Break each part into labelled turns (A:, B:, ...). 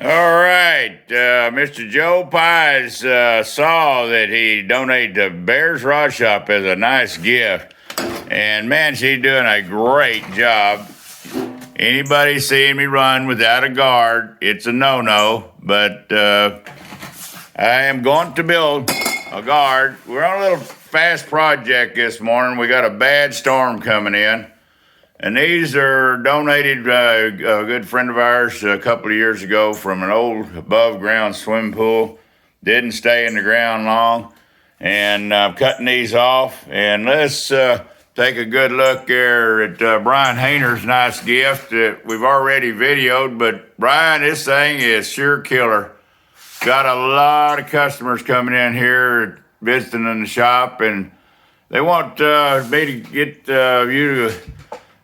A: All right, Mr. Joe Pies saw that he donated to Bears Rod Shop as a nice gift. And man, she's doing a great job. Anybody seeing me run without a guard, it's a no-no. But I am going to build a guard. We're on a little fast project this morning. We got a bad storm coming in. And these are donated a good friend of ours a couple of years ago from an old above-ground swimming pool. Didn't stay in the ground long. And I'm cutting these off. And let's take a good look there at Brian Hayner's nice gift that we've already videoed. But Brian, this thing is sure killer. Got a lot of customers coming in here visiting in the shop. And they want me to get you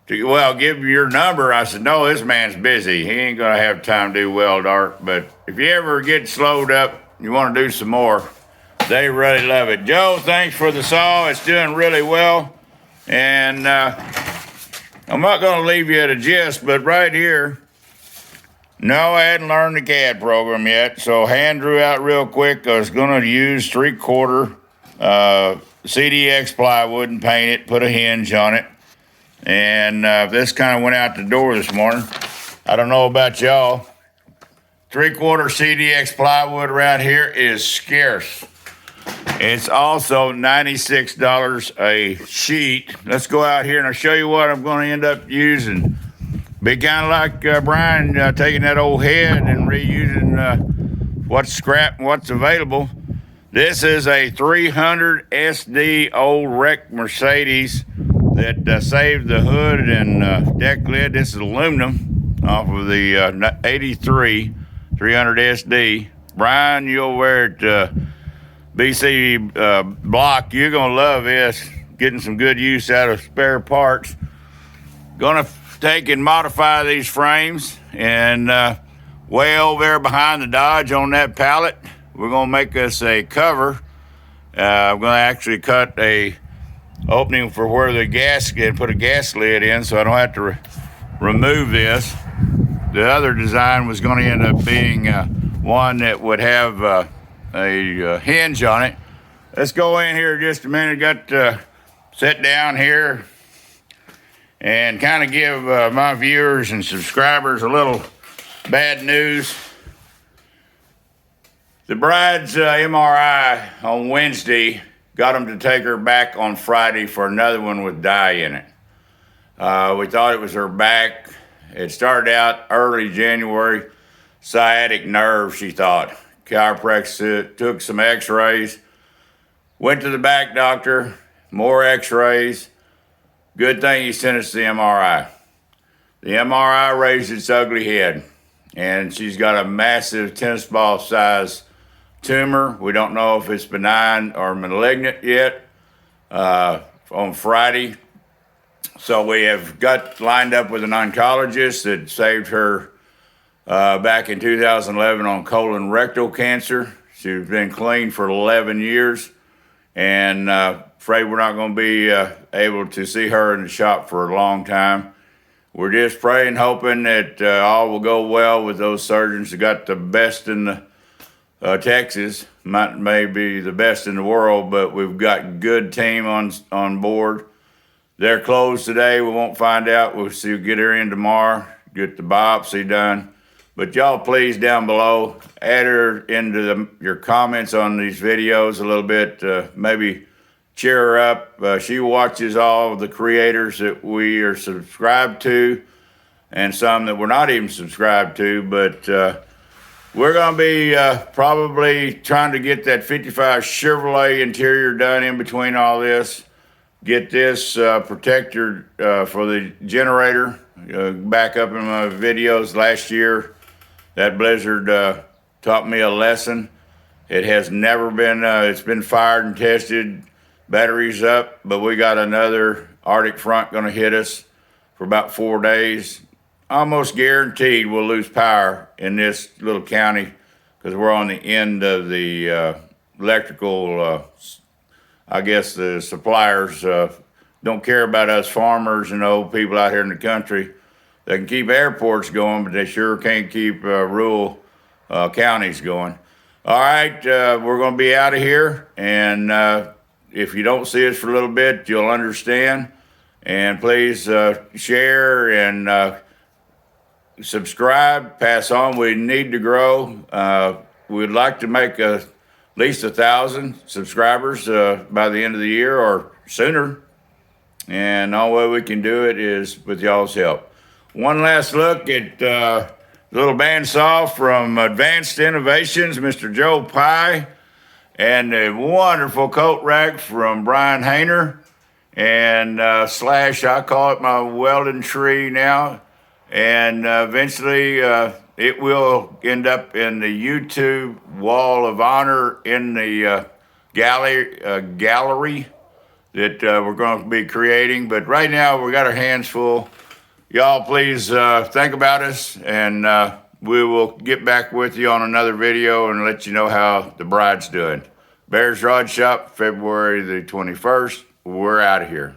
A: to give your number. I said, no, this man's busy. He ain't going to have time to do weld art. But if you ever get slowed up, you want to do some more, they really love it. Joe, thanks for the saw. It's doing really well. And I'm not going to leave you at a gist, but right here, no, I hadn't learned the CAD program yet. So hand drew out real quick. I was going to use 3/4 CDX plywood and paint it, put a hinge on it. And this kind of went out the door this morning. I don't know about y'all. 3/4 CDX plywood around here is scarce. It's also $96 a sheet. Let's go out here and I'll show you what I'm going to end up using. Be kind of like Brian taking that old head and reusing what's scrap and what's available. This is a 300 SD old wrecked Mercedes that saved the hood and deck lid. This is aluminum off of the 83 300 SD. Brian, you'll wear it BC block. You're going to love this. Getting some good use out of spare parts. Going to take and modify these frames. And way over there behind the Dodge on that pallet, we're going to make us a cover. I'm going to actually cut a opening for where the gasket, put a gas lid in so I don't have to remove this. The other design was going to end up being one that would have a hinge on it. Let's go in here just a minute. Got to sit down here and kind of give my viewers and subscribers a little bad news. The bride's MRI on Wednesday got them to take her back on Friday for another one with dye in it. We thought it was her back. It started out early January, sciatic nerve, she thought. Chiropractor took some x-rays, went to the back doctor, more x-rays. Good thing he sent us the MRI. The MRI raised its ugly head, and she's got a massive tennis ball size tumor. We don't know if it's benign or malignant yet on Friday. So we have got lined up with an oncologist that saved her back in 2011 on colon rectal cancer. She's been clean for 11 years, and afraid we're not going to be able to see her in the shop for a long time. We're just praying, hoping that all will go well with those surgeons. They got the best in the Texas, may be the best in the world, but we've got good team on board. They're closed today. We won't find out. We'll see. Get her in tomorrow. Get the biopsy done. But y'all, please down below, add her into your comments on these videos a little bit. Maybe cheer her up. She watches all of the creators that we are subscribed to, and some that we're not even subscribed to. But we're going to be probably trying to get that 55 Chevrolet interior done in between all this. Get this protector for the generator. Back up in my videos last year, that blizzard taught me a lesson. It has never been, it's been fired and tested, batteries up, but we got another Arctic front going to hit us for about 4 days. Almost guaranteed we'll lose power in this little county because we're on the end of the electrical, I guess the suppliers don't care about us farmers and old people out here in the country. They can keep airports going, but they sure can't keep rural counties going. All right, we're going to be out of here, and if you don't see us for a little bit, you'll understand. And please share and subscribe, pass on. We need to grow. We'd like to make at least 1,000 subscribers by the end of the year or sooner. And the only way we can do it is with y'all's help. One last look at little bandsaw from Advanced Innovations, Mr. Joe Pye, and a wonderful coat rack from Brian Hayner, and slash, I call it my welding tree now, and eventually it will end up in the YouTube Wall of Honor in the gallery that we're going to be creating. But right now we got our hands full. Y'all please think about us, and we will get back with you on another video and let you know how the bride's doing. Bears Rod Shop, February the 21st. We're out of here.